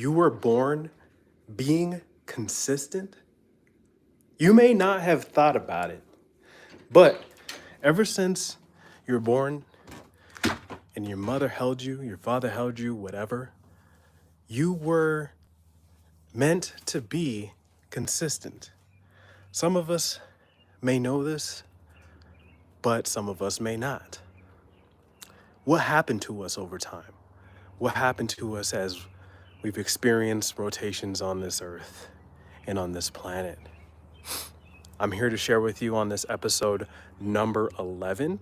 You were born being consistent. You may not have thought about it, but ever since you were born and your mother held you, your father held you, whatever, you were meant to be consistent. Some of us may know this, but some of us may not. What happened to us over time? What happened to us as we've experienced rotations on this earth and on this planet? I'm here to share with you on this episode number 11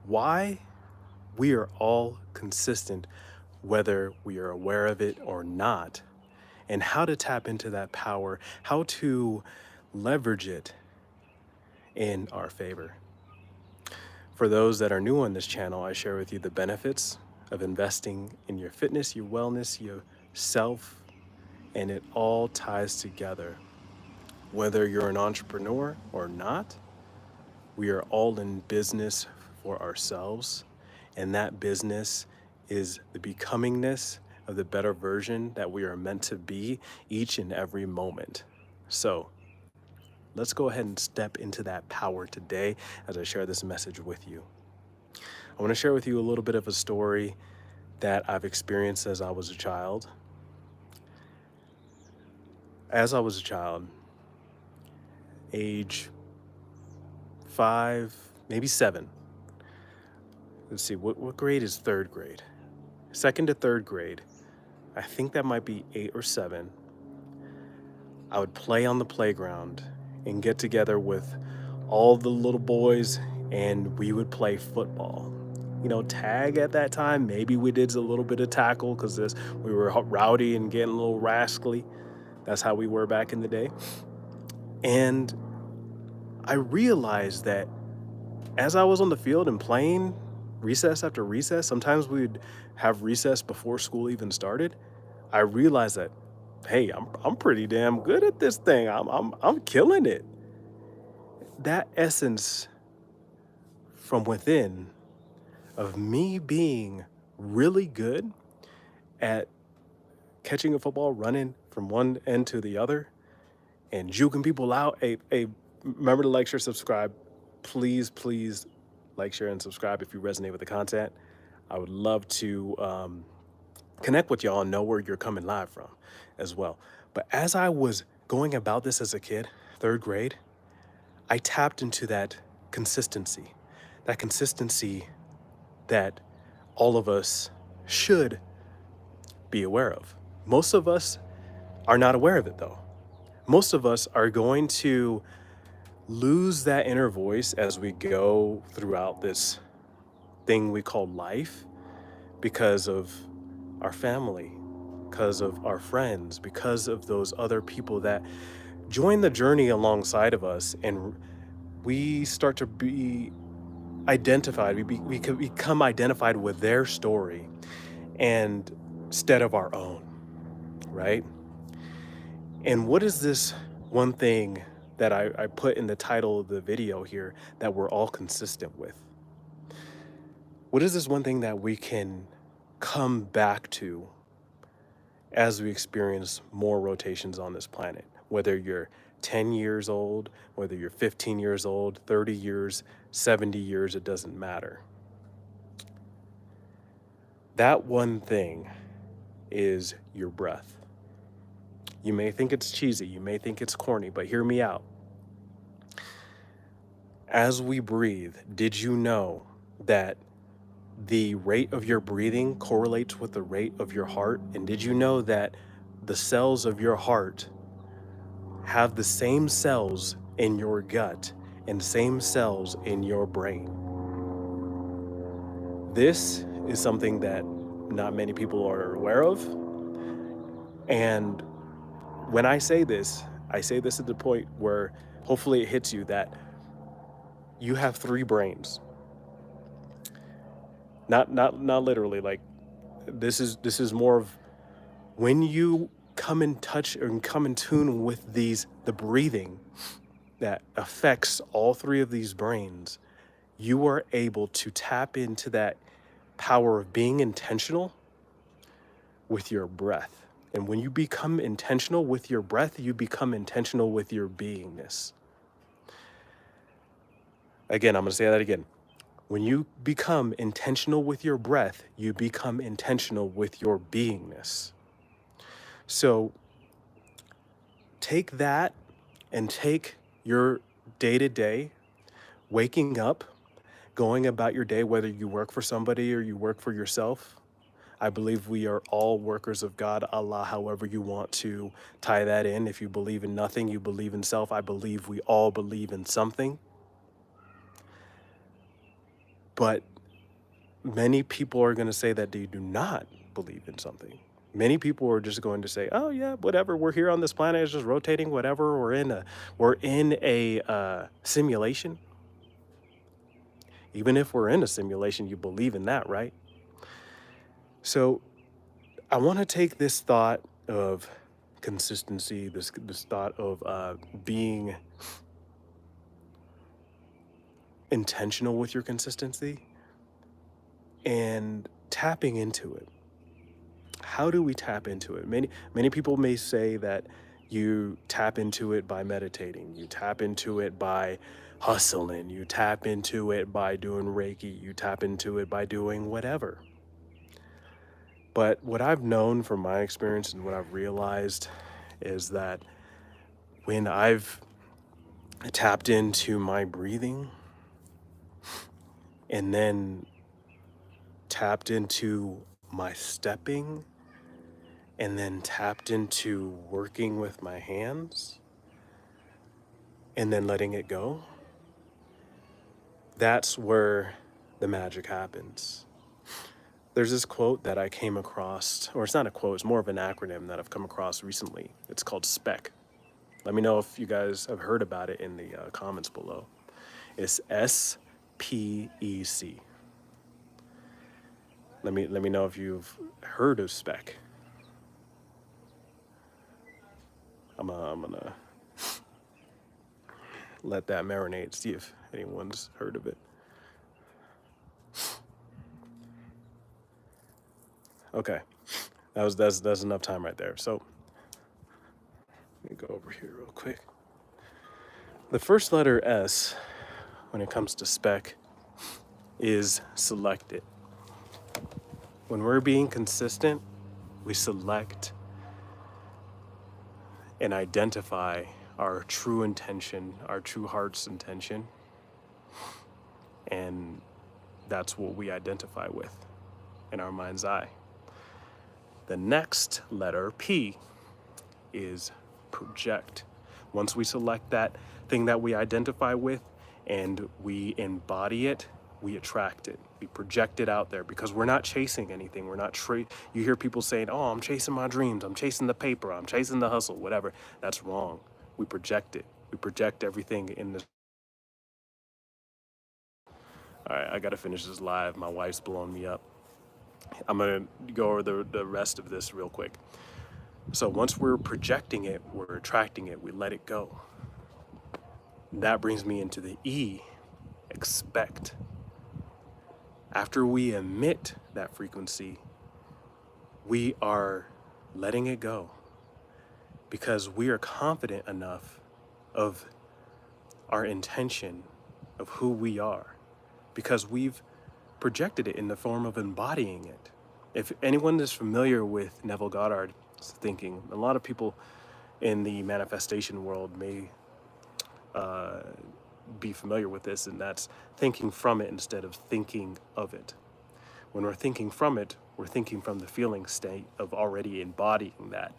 why we are all consistent, whether we are aware of it or not, and how to tap into that power, how to leverage it in our favor. For those that are new on this channel, I share with you the benefits of investing in your fitness, your wellness, your self, and it all ties together. Whether you're an entrepreneur or not, we are all in business for ourselves, and that business is the becomingness of the better version that we are meant to be each and every moment. So let's go ahead and step into that power today as I share this message with you. I want to share with you a little bit of a story that I've experienced as I was a child. As I was a child, age 5, maybe 7. Let's see, what grade is third grade? Second to third grade. I think that might be 8 or 7. I would play on the playground and get together with all the little boys and we would play football. You know, tag at that time, maybe we did a little bit of tackle because we were rowdy and getting a little rascally. That's how we were back in the day. And I realized that as I was on the field and playing recess after recess, sometimes we'd have recess before school even started. I realized that, hey, I'm pretty damn good at this thing. I'm killing it. That essence from within of me being really good at catching a football, running from one end to the other, and juking people out. Hey, remember to like, share, subscribe. Please like, share, and subscribe if you resonate with the content. I would love to connect with y'all and know where you're coming live from as well. But as I was going about this as a kid, third grade, I tapped into that consistency that all of us should be aware of. Most of us are not aware of it though. Most of us are going to lose that inner voice as we go throughout this thing we call life because of our family, because of our friends, because of those other people that join the journey alongside of us, and we start to be identified, we could become identified with their story and instead of our own, right? And what is this one thing that I put in the title of the video here that we're all consistent with? What is this one thing that we can come back to as we experience more rotations on this planet? Whether you're 10 years old, whether you're 15 years old, 30 years, 70 years, it doesn't matter. That one thing is your breath. You may think it's cheesy, you may think it's corny, but hear me out. As we breathe, did you know that the rate of your breathing correlates with the rate of your heart? And did you know that the cells of your heart have the same cells in your gut and same cells in your brain? This is something that not many people are aware of. And when I say this at the point where hopefully it hits you that you have 3 brains. Not literally, like this is more of when you come in touch and come in tune with the breathing that affects all 3 of these brains, you are able to tap into that power of being intentional with your breath. And when you become intentional with your breath, you become intentional with your beingness. Again, I'm going to say that again. When you become intentional with your breath, you become intentional with your beingness. So take that and take your day to day, waking up, going about your day, whether you work for somebody or you work for yourself. I believe we are all workers of God, Allah, however you want to tie that in. If you believe in nothing, you believe in self. I believe we all believe in something. But many people are going to say that they do not believe in something. Many people are just going to say, "Oh yeah, whatever. We're here on this planet. It's just rotating. Whatever. We're in a simulation." Even if we're in a simulation, you believe in that, right? So I want to take this thought of consistency, this thought of being intentional with your consistency, and tapping into it. How do we tap into it? Many people may say that you tap into it by meditating, you tap into it by hustling, you tap into it by doing Reiki, you tap into it by doing whatever. But what I've known from my experience and what I've realized is that when I've tapped into my breathing and then tapped into my stepping and then tapped into working with my hands and then letting it go, that's where the magic happens. There's this quote that I came across, or it's not a quote, it's more of an acronym that I've come across recently. It's called SPEC. Let me know if you guys have heard about it in the comments below. It's SPEC. Let me know if you've heard of SPEC. I'm gonna let that marinate, see if anyone's heard of it. Okay, that's enough time right there. So let me go over here real quick. The first letter S, when it comes to SPEC, is selected. When we're being consistent, we select and identify our true intention, our true heart's intention, and that's what we identify with in our mind's eye. The next letter, P, is project. Once we select that thing that we identify with and we embody it, we attract it. We project it out there because we're not chasing anything. We're not you hear people saying, "Oh, I'm chasing my dreams. I'm chasing the paper. I'm chasing the hustle," whatever. That's wrong. We project it. We project everything in the All right, I got to finish this live. My wife's blowing me up. I'm going to go over the rest of this real quick. So once we're projecting it, we're attracting it, we let it go. That brings me into the E, expect. After we emit that frequency, we are letting it go because we are confident enough of our intention of who we are because we've projected it in the form of embodying it. If anyone is familiar with Neville Goddard's thinking, a lot of people in the manifestation world may be familiar with this, and that's thinking from it instead of thinking of it. When we're thinking from it, we're thinking from the feeling state of already embodying that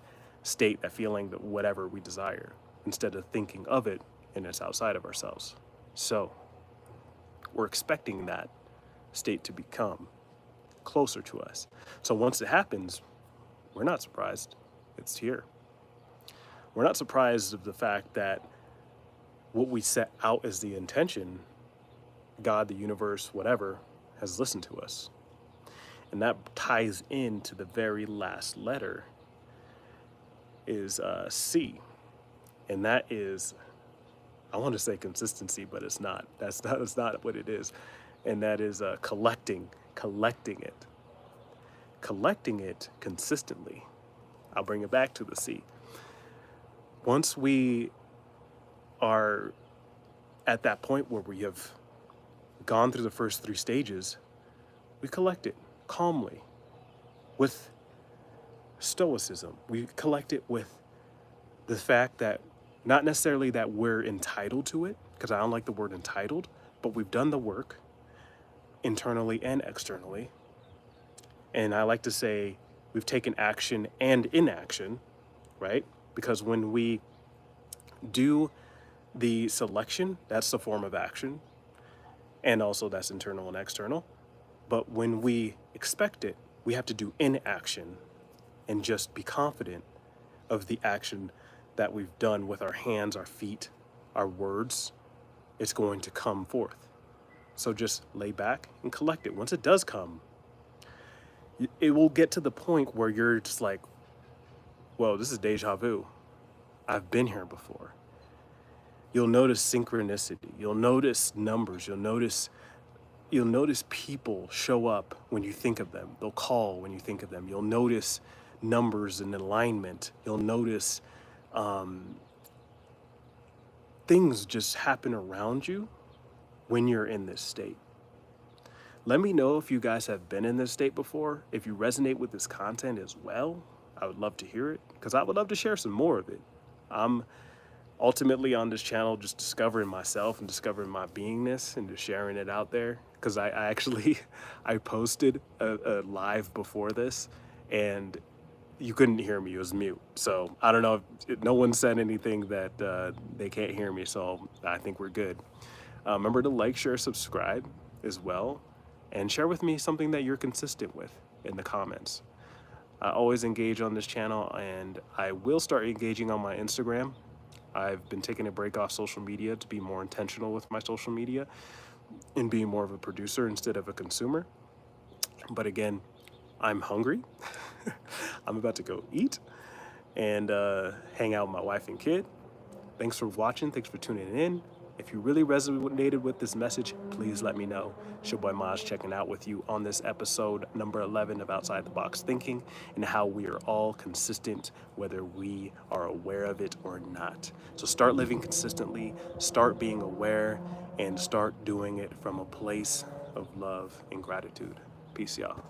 state, that feeling, that whatever we desire, instead of thinking of it and it's outside of ourselves. So we're expecting that state to become closer to us. So once it happens, we're not surprised. It's here. We're not surprised of the fact that what we set out as the intention, God, the universe, whatever, has listened to us. And that ties into the very last letter is C. And that is, I want to say consistency, but it's not. That's not what it is. And that is collecting it consistently. I'll bring it back to the C. Once we are at that point where we have gone through the first 3 stages, we collect it calmly with stoicism. We collect it with the fact that not necessarily that we're entitled to it, because I don't like the word entitled, but we've done the work internally and externally. And I like to say we've taken action and inaction, right? Because when we do the selection, that's the form of action. And also that's internal and external. But when we expect it, we have to do inaction and just be confident of the action that we've done with our hands, our feet, our words. It's going to come forth. So just lay back and collect it. Once it does come, it will get to the point where you're just like, whoa, this is deja vu. I've been here before. You'll notice synchronicity. You'll notice numbers. You'll notice people show up when you think of them. They'll call when you think of them. You'll notice numbers and alignment. You'll notice things just happen around you when you're in this state. Let me know if you guys have been in this state before. If you resonate with this content as well, I would love to hear it, because I would love to share some more of it. I'm ultimately on this channel just discovering myself and discovering my beingness and just sharing it out there, because I actually I posted a live before this and you couldn't hear me. It was mute. So I don't know if no one said anything that they can't hear me, so I think we're good. Remember to like, share, subscribe as well, and share with me something that you're consistent with in the comments. I always engage on this channel, and I will start engaging on my Instagram. I've been taking a break off social media to be more intentional with my social media and being more of a producer instead of a consumer. But again, I'm hungry. I'm about to go eat and hang out with my wife and kid. Thanks for watching. Thanks for tuning in. If you really resonated with this message, please let me know. It's your boy Maj checking out with you on this episode number 11 of Outside the Box Thinking, and how we are all consistent, whether we are aware of it or not. So start living consistently, start being aware, and start doing it from a place of love and gratitude. Peace, y'all.